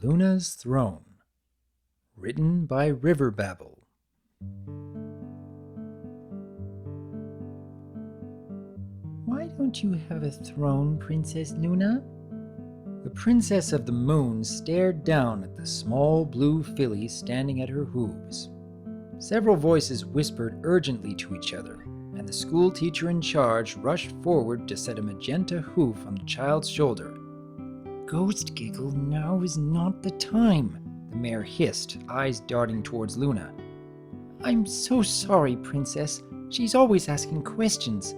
Luna's Throne, written by River Babble. Why don't you have a throne, Princess Luna? The Princess of the Moon stared down at the small blue filly standing at her hooves. Several voices whispered urgently to each other, and the school teacher in charge rushed forward to set a magenta hoof on the child's shoulder. "Ghost Giggle, now is not the time," the mare hissed, eyes darting towards Luna. "I'm so sorry, Princess. She's always asking questions."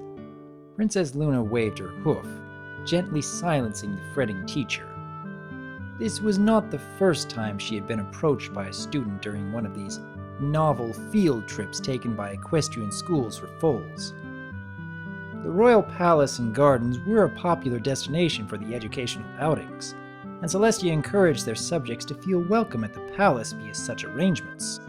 Princess Luna waved her hoof, gently silencing the fretting teacher. This was not the first time she had been approached by a student during one of these novel field trips taken by equestrian schools for foals. The royal palace and gardens were a popular destination for the educational outings, and Celestia encouraged their subjects to feel welcome at the palace via such arrangements.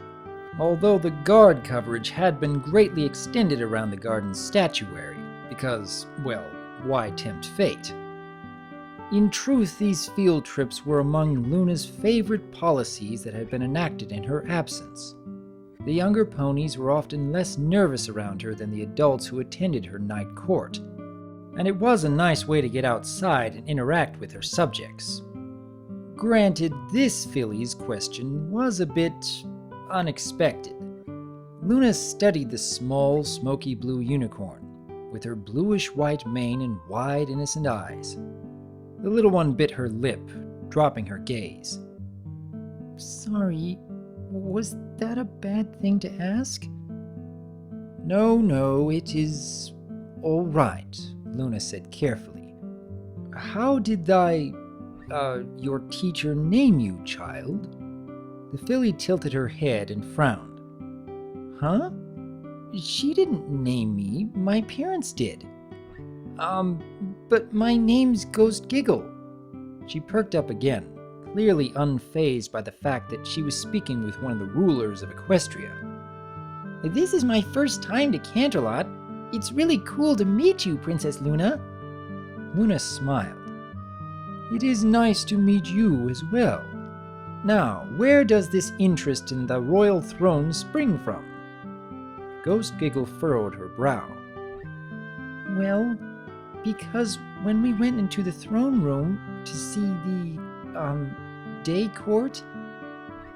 Although the guard coverage had been greatly extended around the garden's statuary, because, well, why tempt fate? In truth, these field trips were among Luna's favorite policies that had been enacted in her absence. The younger ponies were often less nervous around her than the adults who attended her night court, and it was a nice way to get outside and interact with her subjects. Granted, this filly's question was a bit unexpected. Luna studied the small, smoky blue unicorn, with her bluish-white mane and wide, innocent eyes. The little one bit her lip, dropping her gaze. "Sorry, was that a bad thing to ask?" No, it is all right," Luna said carefully. "How did your teacher name you, child?" The filly tilted her head and frowned. "Huh? She didn't name me, my parents did." But my name's Ghost Giggle." She perked up again, clearly unfazed by the fact that she was speaking with one of the rulers of Equestria. "This is my first time to Canterlot. It's really cool to meet you, Princess Luna." Luna smiled. "It is nice to meet you as well. Now, where does this interest in the royal throne spring from?" Ghost Giggle furrowed her brow. "Well, because when we went into the throne room to see the, day court,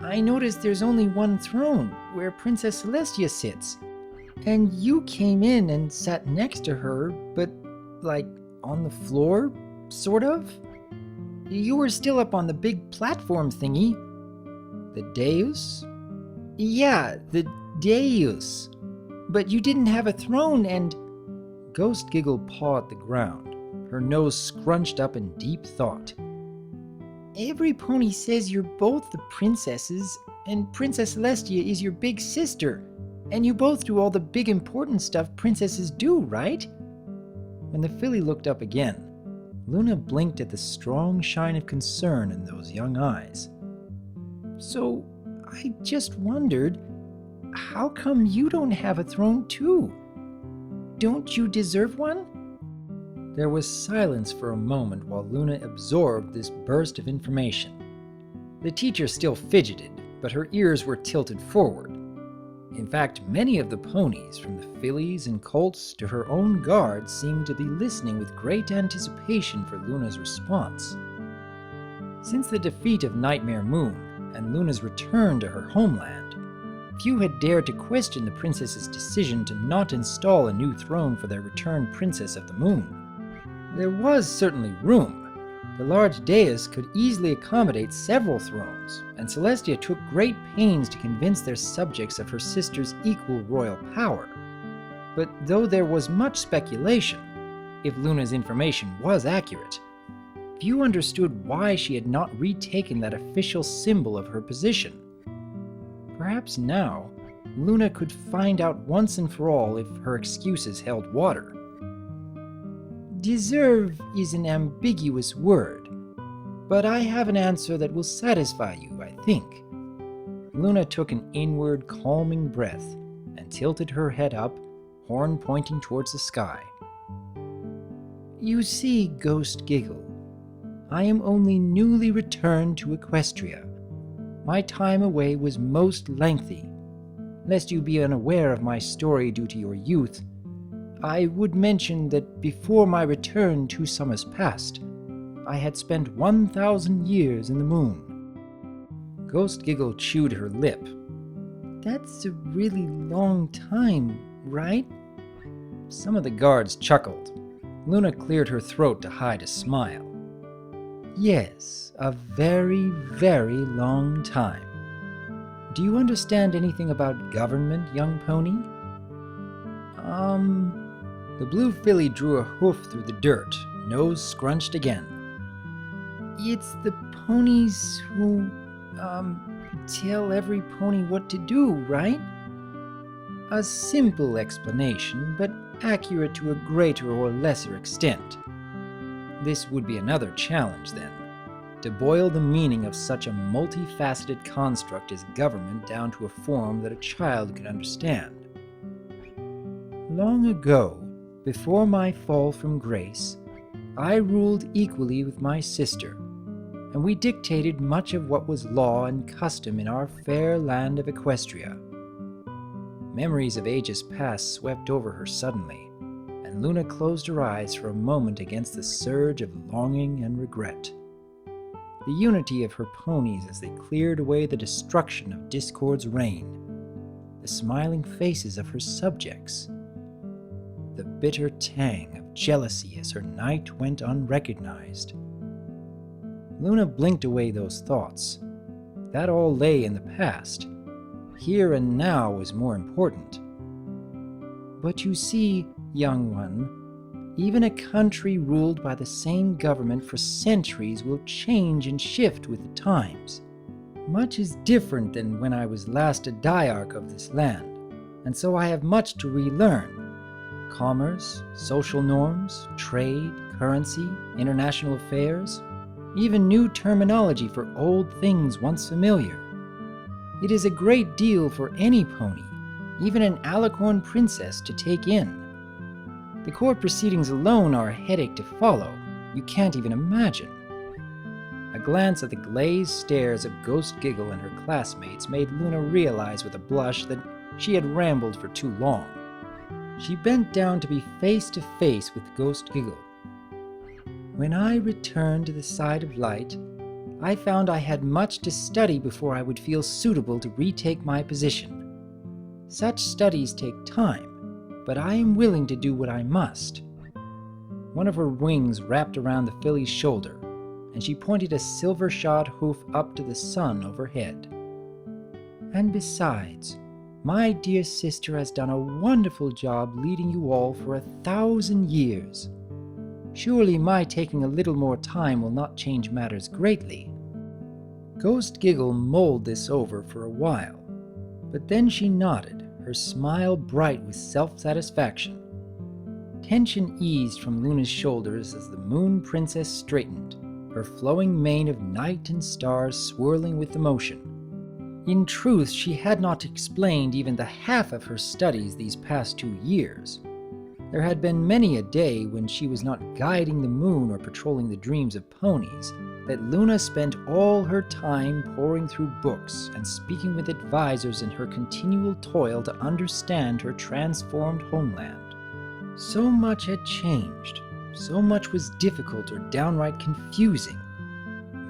I noticed there's only one throne, where Princess Celestia sits. And you came in and sat next to her, but, like, on the floor, sort of? You were still up on the big platform thingy." "The dais?" "Yeah, the dais. But you didn't have a throne and—" Ghost Giggle pawed the ground, her nose scrunched up in deep thought. "Every pony says you're both the princesses, and Princess Celestia is your big sister, and you both do all the big important stuff princesses do, right?" When the filly looked up again, Luna blinked at the strong shine of concern in those young eyes. "So, I just wondered, how come you don't have a throne too? Don't you deserve one?" There was silence for a moment while Luna absorbed this burst of information. The teacher still fidgeted, but her ears were tilted forward. In fact, many of the ponies, from the fillies and colts to her own guard, seemed to be listening with great anticipation for Luna's response. Since the defeat of Nightmare Moon and Luna's return to her homeland, few had dared to question the princess's decision to not install a new throne for their returned Princess of the Moon. There was certainly room. The large dais could easily accommodate several thrones, and Celestia took great pains to convince their subjects of her sister's equal royal power. But though there was much speculation, if Luna's information was accurate, few understood why she had not retaken that official symbol of her position. Perhaps now, Luna could find out once and for all if her excuses held water. "Deserve is an ambiguous word, but I have an answer that will satisfy you, I think." Luna took an inward, calming breath and tilted her head up, horn pointing towards the sky. "You see, Ghost Giggle, I am only newly returned to Equestria. My time away was most lengthy. Lest you be unaware of my story due to your youth, I would mention that before my return 2 summers past, I had spent 1,000 years in the moon. Ghost Giggle chewed her lip. That's a really long time, right? Some of the guards chuckled. Luna cleared her throat to hide a smile. Yes, a very, very long time. Do you understand anything about government, young pony? The blue filly drew a hoof through the dirt, nose scrunched again. It's the ponies who, tell every pony what to do, right? A simple explanation, but accurate to a greater or lesser extent. This would be another challenge, then, to boil the meaning of such a multifaceted construct as government down to a form that a child could understand. Long ago, before my fall from grace, I ruled equally with my sister, and we dictated much of what was law and custom in our fair land of Equestria. Memories of ages past swept over her suddenly, and Luna closed her eyes for a moment against the surge of longing and regret. The unity of her ponies as they cleared away the destruction of Discord's reign, the smiling faces of her subjects, the bitter tang of jealousy as her knight went unrecognized. Luna blinked away those thoughts. That all lay in the past. Here and now was more important. But you see, young one, even a country ruled by the same government for centuries will change and shift with the times. Much is different than when I was last a diarch of this land, and so I have much to relearn. Commerce, social norms, trade, currency, international affairs, even new terminology for old things once familiar. It is a great deal for any pony, even an alicorn princess, to take in. The court proceedings alone are a headache to follow. You can't even imagine. A glance at the glazed stares of Ghost Giggle and her classmates made Luna realize with a blush that she had rambled for too long. She bent down to be face to face with Ghost Giggle. When I returned to the side of light, I found I had much to study before I would feel suitable to retake my position. Such studies take time, but I am willing to do what I must. One of her wings wrapped around the filly's shoulder, and she pointed a silver-shod hoof up to the sun overhead. And besides, my dear sister has done a wonderful job leading you all for 1,000 years. Surely my taking a little more time will not change matters greatly. Ghost Giggle mulled this over for a while, but then she nodded, her smile bright with self-satisfaction. Tension eased from Luna's shoulders as the Moon Princess straightened, her flowing mane of night and stars swirling with emotion. In truth, she had not explained even the half of her studies these past 2 years. There had been many a day when she was not guiding the moon or patrolling the dreams of ponies, that Luna spent all her time poring through books and speaking with advisors in her continual toil to understand her transformed homeland. So much had changed, so much was difficult or downright confusing.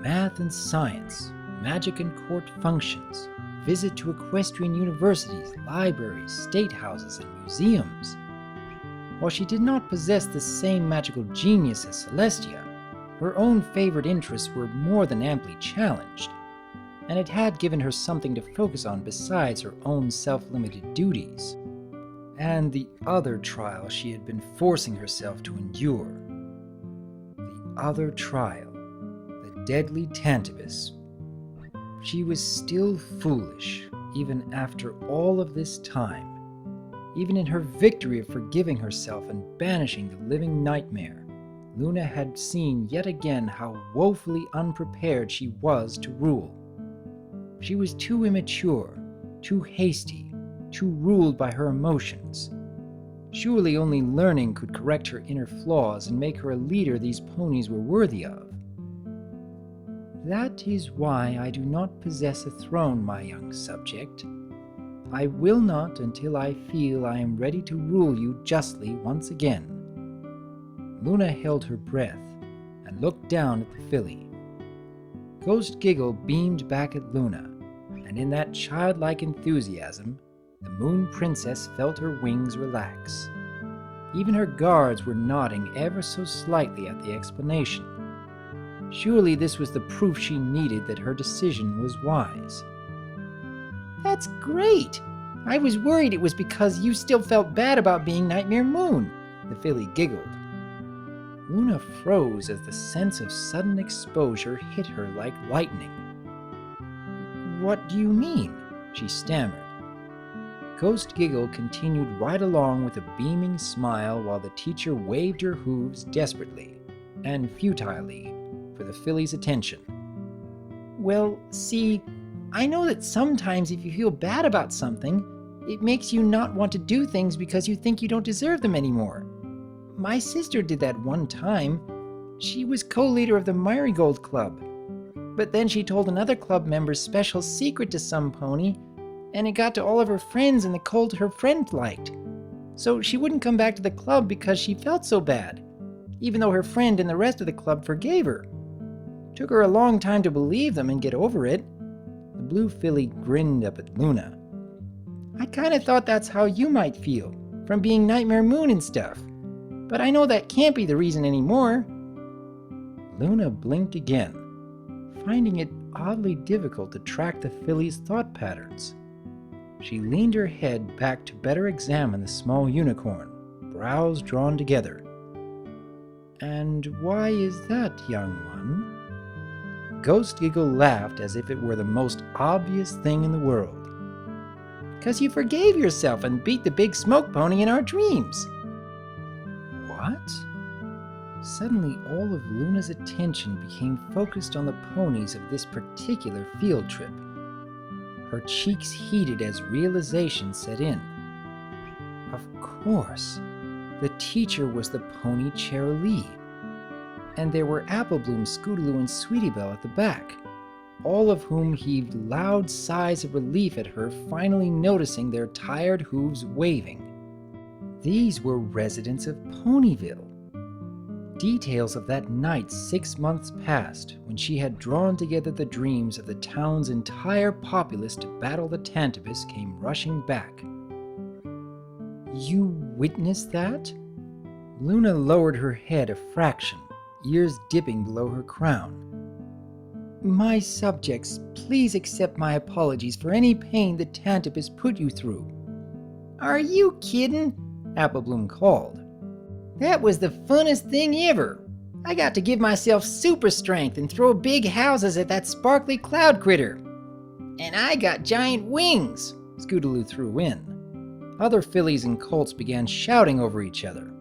Math and science, magic and court functions, visit to equestrian universities, libraries, state houses, and museums. While she did not possess the same magical genius as Celestia, her own favored interests were more than amply challenged, and it had given her something to focus on besides her own self-limited duties, and the other trial she had been forcing herself to endure. The other trial, the deadly Tantabus. She was still foolish, even after all of this time. Even in her victory of forgiving herself and banishing the living nightmare, Luna had seen yet again how woefully unprepared she was to rule. She was too immature, too hasty, too ruled by her emotions. Surely only learning could correct her inner flaws and make her a leader these ponies were worthy of. That is why I do not possess a throne, my young subject. I will not until I feel I am ready to rule you justly once again." Luna held her breath and looked down at the filly. Ghost Giggle beamed back at Luna, and in that childlike enthusiasm, the Moon Princess felt her wings relax. Even her guards were nodding ever so slightly at the explanation. Surely this was the proof she needed that her decision was wise. "That's great! I was worried it was because you still felt bad about being Nightmare Moon," the filly giggled. Luna froze as the sense of sudden exposure hit her like lightning. "What do you mean?" she stammered. Ghost Giggle continued right along with a beaming smile while the teacher waved her hooves desperately and futilely for the filly's attention. "Well, see, I know that sometimes if you feel bad about something, it makes you not want to do things because you think you don't deserve them anymore. My sister did that one time. She was co-leader of the Marigold Club. But then she told another club member's special secret to some pony, and it got to all of her friends and the colt her friend liked. So she wouldn't come back to the club because she felt so bad, even though her friend and the rest of the club forgave her. Took her a long time to believe them and get over it." The blue filly grinned up at Luna. "I kinda thought that's how you might feel, from being Nightmare Moon and stuff. But I know that can't be the reason anymore." Luna blinked again, finding it oddly difficult to track the filly's thought patterns. She leaned her head back to better examine the small unicorn, brows drawn together. "And why is that, young one?" Ghost Giggle laughed as if it were the most obvious thing in the world. "'Cause you forgave yourself and beat the big smoke pony in our dreams." What? Suddenly all of Luna's attention became focused on the ponies of this particular field trip. Her cheeks heated as realization set in. Of course, the teacher was the pony Cherylee. And there were Applebloom, Scootaloo, and Sweetiebelle at the back, all of whom heaved loud sighs of relief at her finally noticing their tired hooves waving. These were residents of Ponyville. Details of that night 6 months past, when she had drawn together the dreams of the town's entire populace to battle the Tantibus, came rushing back. "You witnessed that?" Luna lowered her head a fraction, ears dipping below her crown. "My subjects, please accept my apologies for any pain the Tantibus put you through." "Are you kidding?" Applebloom called. "That was the funnest thing ever. I got to give myself super strength and throw big houses at that sparkly cloud critter. And I got giant wings," Scootaloo threw in. Other fillies and colts began shouting over each other.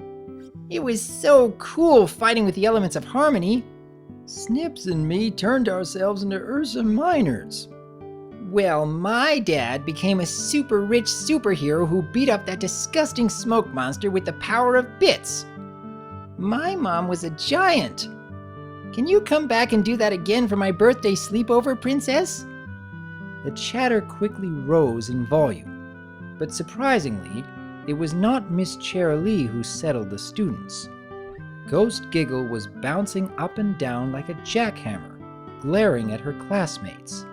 "It was so cool fighting with the elements of harmony. Snips and me turned ourselves into Ursa Minors. Well, my dad became a super rich superhero who beat up that disgusting smoke monster with the power of bits. My mom was a giant. Can you come back and do that again for my birthday sleepover, Princess?" The chatter quickly rose in volume, but surprisingly, it was not Miss Cherylee who settled the students. Ghost Giggle was bouncing up and down like a jackhammer, glaring at her classmates.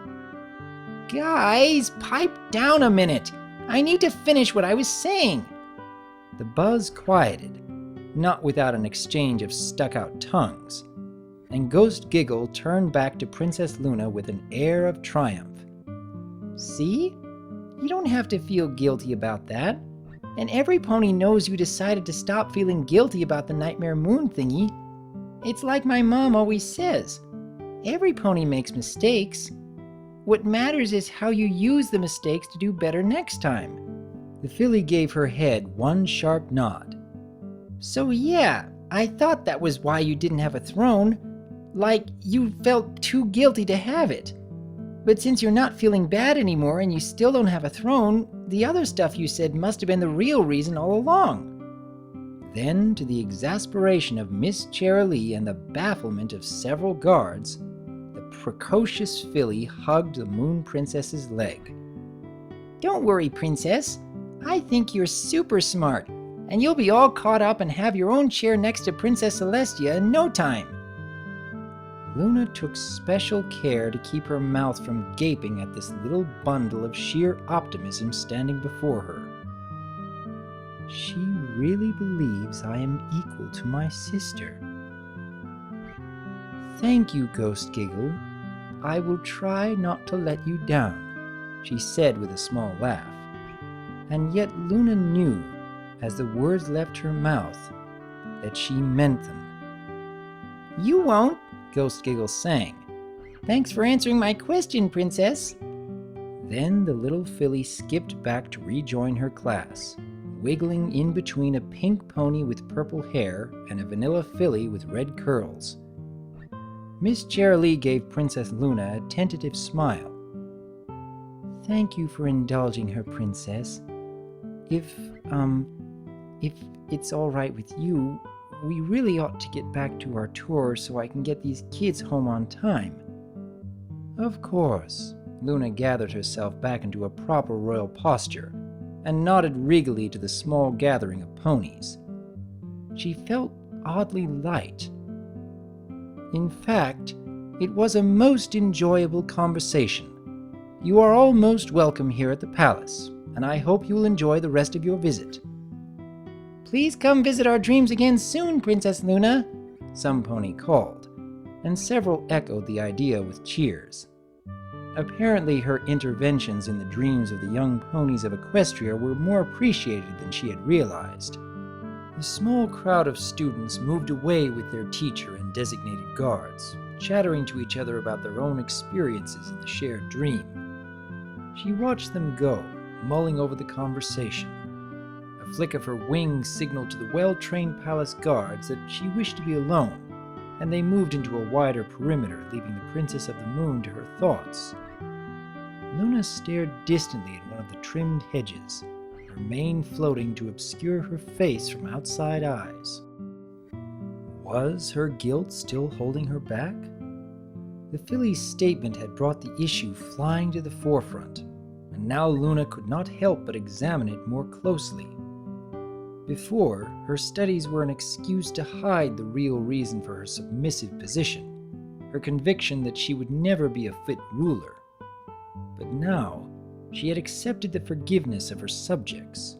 "Guys, pipe down a minute. I need to finish what I was saying." The buzz quieted, not without an exchange of stuck-out tongues, and Ghost Giggle turned back to Princess Luna with an air of triumph. "See? You don't have to feel guilty about that. And every pony knows you decided to stop feeling guilty about the Nightmare Moon thingy. It's like my mom always says. Every pony makes mistakes. What matters is how you use the mistakes to do better next time." The filly gave her head one sharp nod. "So yeah, I thought that was why you didn't have a throne. Like, you felt too guilty to have it. But since you're not feeling bad anymore and you still don't have a throne, the other stuff you said must have been the real reason all along." Then, to the exasperation of Miss Cherylee and the bafflement of several guards, the precocious filly hugged the Moon Princess's leg. "Don't worry, Princess. I think you're super smart, and you'll be all caught up and have your own chair next to Princess Celestia in no time." Luna took special care to keep her mouth from gaping at this little bundle of sheer optimism standing before her. She really believes I am equal to my sister. "Thank you, Ghost Giggle. I will try not to let you down," she said with a small laugh. And yet Luna knew, as the words left her mouth, that she meant them. "You won't," Ghost Giggle sang. "Thanks for answering my question, Princess." Then the little filly skipped back to rejoin her class, wiggling in between a pink pony with purple hair and a vanilla filly with red curls. Miss Cheerilee gave Princess Luna a tentative smile. "Thank you for indulging her, Princess. If it's all right with you, we really ought to get back to our tour so I can get these kids home on time." "Of course." Luna gathered herself back into a proper royal posture and nodded regally to the small gathering of ponies. She felt oddly light. In fact, it was a most enjoyable conversation. "You are all most welcome here at the palace, and I hope you will enjoy the rest of your visit." "Please come visit our dreams again soon, Princess Luna," some pony called, and several echoed the idea with cheers. Apparently her interventions in the dreams of the young ponies of Equestria were more appreciated than she had realized. The small crowd of students moved away with their teacher and designated guards, chattering to each other about their own experiences in the shared dream. She watched them go, mulling over the conversation. A flick of her wings signaled to the well-trained palace guards that she wished to be alone, and they moved into a wider perimeter, leaving the Princess of the Moon to her thoughts. Luna stared distantly at one of the trimmed hedges, her mane floating to obscure her face from outside eyes. Was her guilt still holding her back? The filly's statement had brought the issue flying to the forefront, and now Luna could not help but examine it more closely. Before, her studies were an excuse to hide the real reason for her submissive position, her conviction that she would never be a fit ruler. But now, she had accepted the forgiveness of her subjects.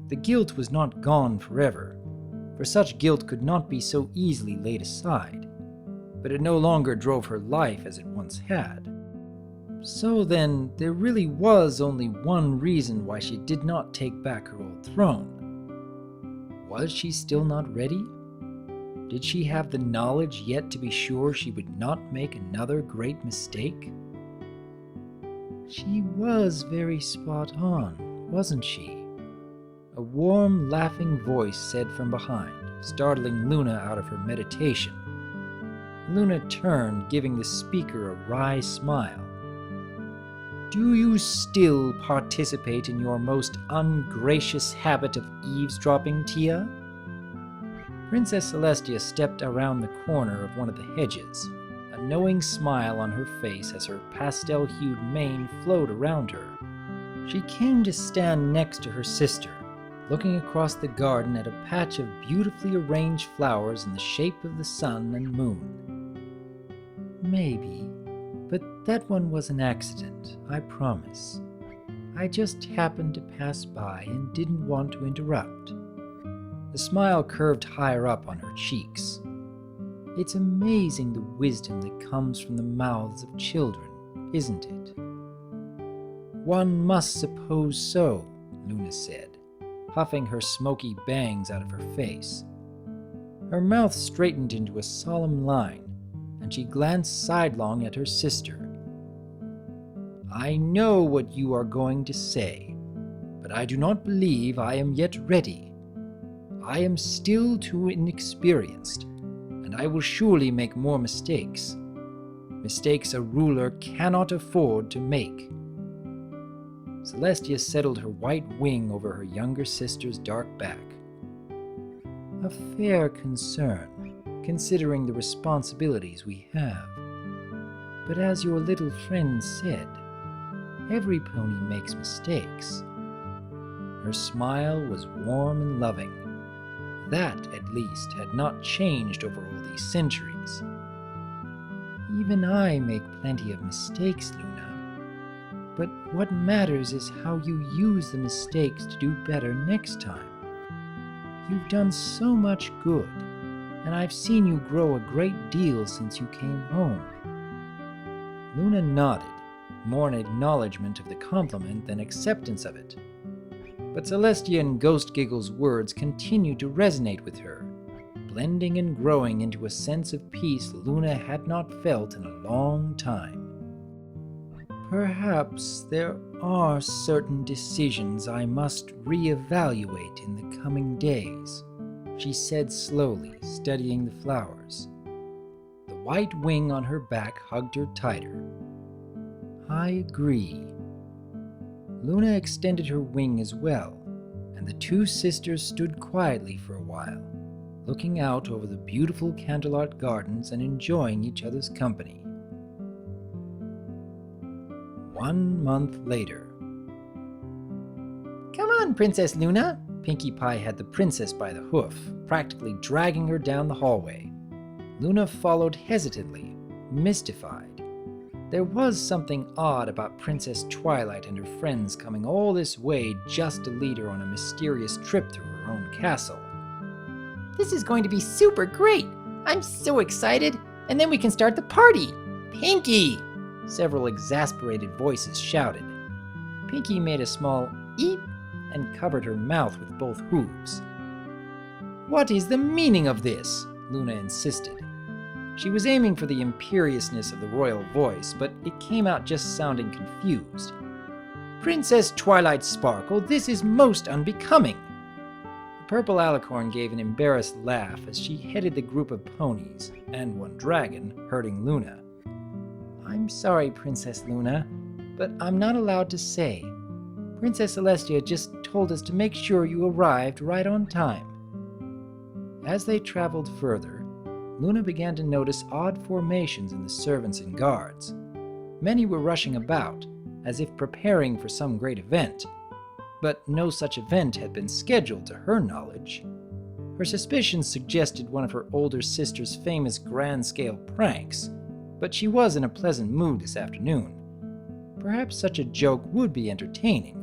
The guilt was not gone forever, for such guilt could not be so easily laid aside, but it no longer drove her life as it once had. So then, there really was only one reason why she did not take back her old throne. Was she still not ready? Did she have the knowledge yet to be sure she would not make another great mistake? She was very spot on, wasn't she? A warm, laughing voice said from behind, startling Luna out of her meditation. Luna turned, giving the speaker a wry smile. "Do you still participate in your most ungracious habit of eavesdropping, Tia?" Princess Celestia stepped around the corner of one of the hedges, a knowing smile on her face as her pastel-hued mane flowed around her. She came to stand next to her sister, looking across the garden at a patch of beautifully arranged flowers in the shape of the sun and moon. "Maybe. But that one was an accident, I promise. I just happened to pass by and didn't want to interrupt." The smile curved higher up on her cheeks. It's amazing the wisdom that comes from the mouths of children, isn't it? "One must suppose so," Luna said, puffing her smoky bangs out of her face. Her mouth straightened into a solemn line, and she glanced sidelong at her sister. "I know what you are going to say, but I do not believe I am yet ready. I am still too inexperienced, and I will surely make more mistakes. Mistakes a ruler cannot afford to make." Celestia settled her white wing over her younger sister's dark back. "A fair concern, considering the responsibilities we have." But as your little friend said, every pony makes mistakes. Her smile was warm and loving. That, at least, had not changed over all these centuries. Even I make plenty of mistakes, Luna. But what matters is how you use the mistakes to do better next time. You've done so much good, and I've seen you grow a great deal since you came home. Luna nodded, more in acknowledgement of the compliment than acceptance of it. But Celestia and Ghost Giggle's words continued to resonate with her, blending and growing into a sense of peace Luna had not felt in a long time. Perhaps there are certain decisions I must reevaluate in the coming days, she said slowly, studying the flowers. The white wing on her back hugged her tighter. I agree. Luna extended her wing as well, and the two sisters stood quietly for a while, looking out over the beautiful Canterlot gardens and enjoying each other's company. 1 month later. Come on, Princess Luna! Pinkie Pie had the princess by the hoof, practically dragging her down the hallway. Luna followed hesitantly, mystified. There was something odd about Princess Twilight and her friends coming all this way just to lead her on a mysterious trip through her own castle. This is going to be super great! I'm so excited! And then we can start the party! Pinkie! Several exasperated voices shouted. Pinkie made a small eep and covered her mouth with both hooves. What is the meaning of this? Luna insisted. She was aiming for the imperiousness of the royal voice, but it came out just sounding confused. Princess Twilight Sparkle, this is most unbecoming. The purple alicorn gave an embarrassed laugh as she headed the group of ponies, and one dragon, herding Luna. I'm sorry, Princess Luna, but I'm not allowed to say. Princess Celestia just told us to make sure you arrived right on time. As they traveled further, Luna began to notice odd formations in the servants and guards. Many were rushing about, as if preparing for some great event, but no such event had been scheduled to her knowledge. Her suspicions suggested one of her older sister's famous grand-scale pranks, but she was in a pleasant mood this afternoon. Perhaps such a joke would be entertaining,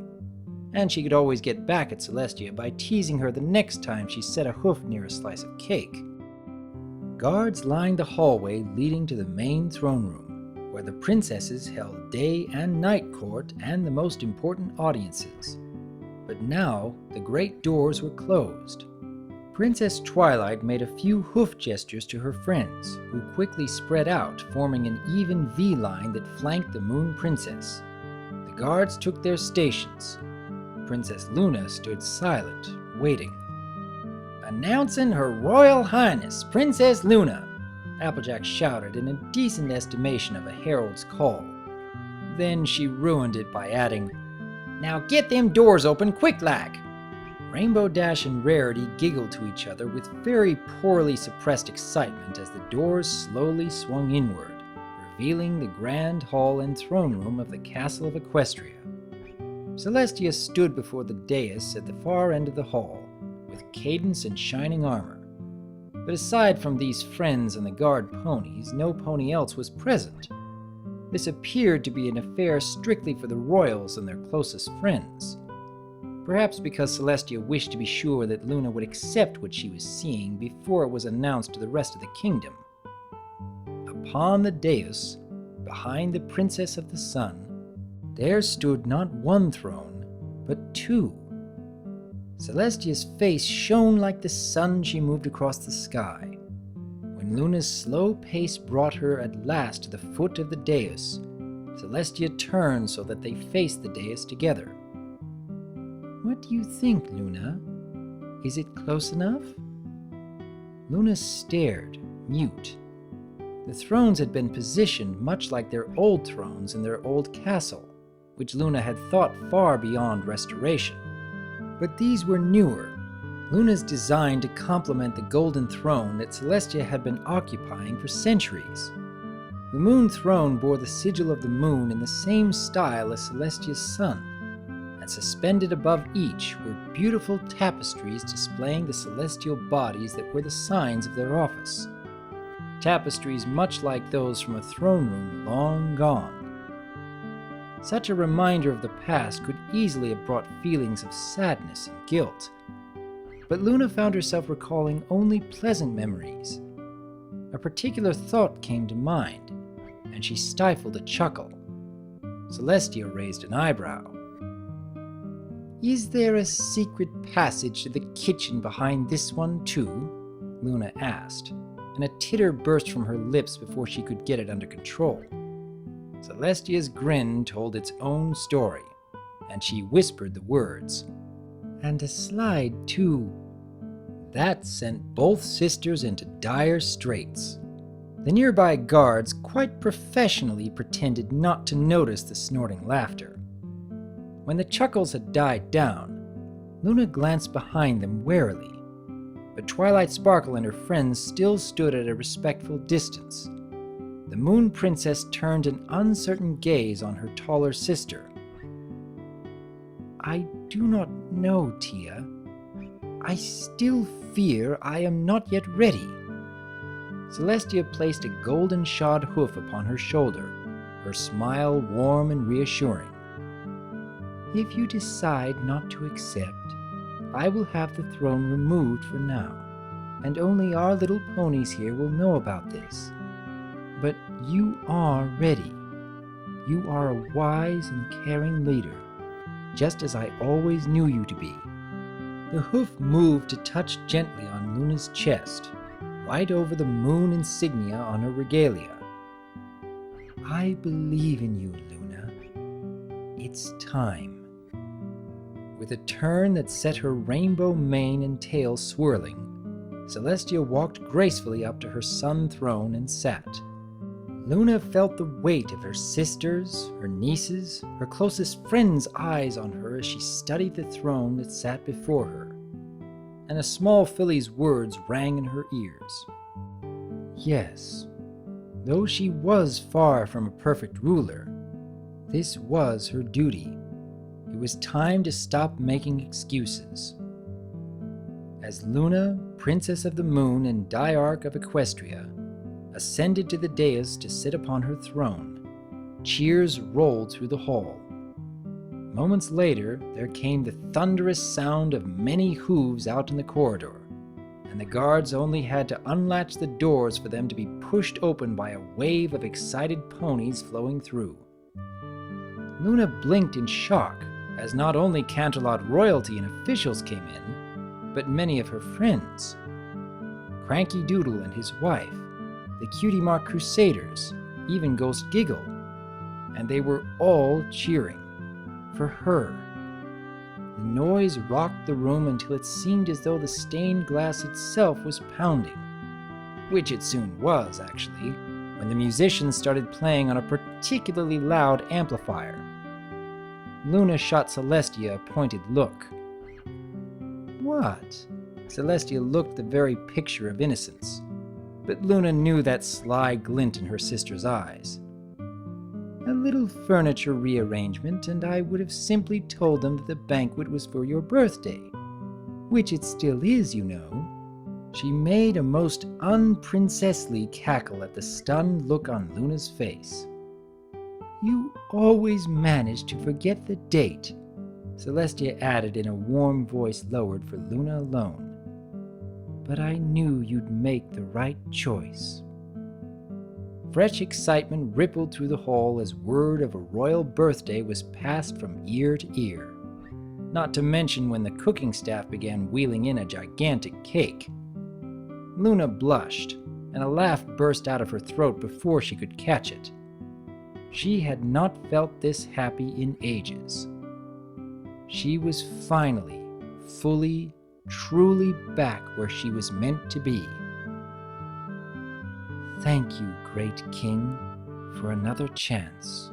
and she could always get back at Celestia by teasing her the next time she set a hoof near a slice of cake. Guards lined the hallway leading to the main throne room, where the princesses held day and night court and the most important audiences. But now the great doors were closed. Princess Twilight made a few hoof gestures to her friends, who quickly spread out, forming an even V-line that flanked the Moon Princess. The guards took their stations. Princess Luna stood silent, waiting. Announcing Her Royal Highness, Princess Luna, Applejack shouted in a decent estimation of a herald's call. Then she ruined it by adding, Now get them doors open quick-like! Rainbow Dash and Rarity giggled to each other with very poorly suppressed excitement as the doors slowly swung inward, revealing the grand hall and throne room of the Castle of Equestria. Celestia stood before the dais at the far end of the hall, with Cadence and shining armor. But aside from these friends and the guard ponies, no pony else was present. This appeared to be an affair strictly for the royals and their closest friends. Perhaps because Celestia wished to be sure that Luna would accept what she was seeing before it was announced to the rest of the kingdom. Upon the dais, behind the Princess of the Sun, there stood not one throne, but two. Celestia's face shone like the sun she moved across the sky. When Luna's slow pace brought her at last to the foot of the dais, Celestia turned so that they faced the dais together. What do you think, Luna? Is it close enough? Luna stared, mute. The thrones had been positioned much like their old thrones in their old castle, which Luna had thought far beyond restoration. But these were newer, Luna's designed to complement the golden throne that Celestia had been occupying for centuries. The moon throne bore the sigil of the moon in the same style as Celestia's sun, and suspended above each were beautiful tapestries displaying the celestial bodies that were the signs of their office. Tapestries much like those from a throne room long gone. Such a reminder of the past could easily have brought feelings of sadness and guilt, but Luna found herself recalling only pleasant memories. A particular thought came to mind, and she stifled a chuckle. Celestia raised an eyebrow. "Is there a secret passage to the kitchen behind this one, too?" Luna asked, and a titter burst from her lips before she could get it under control. Celestia's grin told its own story, and she whispered the words, "And a slide, too." That sent both sisters into dire straits. The nearby guards quite professionally pretended not to notice the snorting laughter. When the chuckles had died down, Luna glanced behind them warily, but Twilight Sparkle and her friends still stood at a respectful distance. The Moon Princess turned an uncertain gaze on her taller sister. "I do not know, Tia. I still fear I am not yet ready." Celestia placed a golden-shod hoof upon her shoulder, her smile warm and reassuring. "If you decide not to accept, I will have the throne removed for now, and only our little ponies here will know about this. But you are ready. You are a wise and caring leader, just as I always knew you to be." The hoof moved to touch gently on Luna's chest, right over the moon insignia on her regalia. "I believe in you, Luna. It's time." With a turn that set her rainbow mane and tail swirling, Celestia walked gracefully up to her sun throne and sat. Luna felt the weight of her sisters, her nieces, her closest friends' eyes on her as she studied the throne that sat before her, and a small filly's words rang in her ears. Yes, though she was far from a perfect ruler, this was her duty. It was time to stop making excuses. As Luna, Princess of the Moon and Diarch of Equestria, ascended to the dais to sit upon her throne, cheers rolled through the hall. Moments later, there came the thunderous sound of many hooves out in the corridor, and the guards only had to unlatch the doors for them to be pushed open by a wave of excited ponies flowing through. Luna blinked in shock as not only Canterlot royalty and officials came in, but many of her friends. Cranky Doodle and his wife, the Cutie Mark Crusaders, even Ghost Giggle, and they were all cheering for her. The noise rocked the room until it seemed as though the stained glass itself was pounding, which it soon was, actually, when the musicians started playing on a particularly loud amplifier. Luna shot Celestia a pointed look. "What?" Celestia looked the very picture of innocence, but Luna knew that sly glint in her sister's eyes. "A little furniture rearrangement, and I would have simply told them that the banquet was for your birthday, which it still is, you know." She made a most unprincessly cackle at the stunned look on Luna's face. "You always manage to forget the date," Celestia added in a warm voice lowered for Luna alone. "But I knew you'd make the right choice." Fresh excitement rippled through the hall as word of a royal birthday was passed from ear to ear. Not to mention when the cooking staff began wheeling in a gigantic cake. Luna blushed, and a laugh burst out of her throat before she could catch it. She had not felt this happy in ages. She was finally, fully, truly back where she was meant to be. "Thank you, great king, for another chance."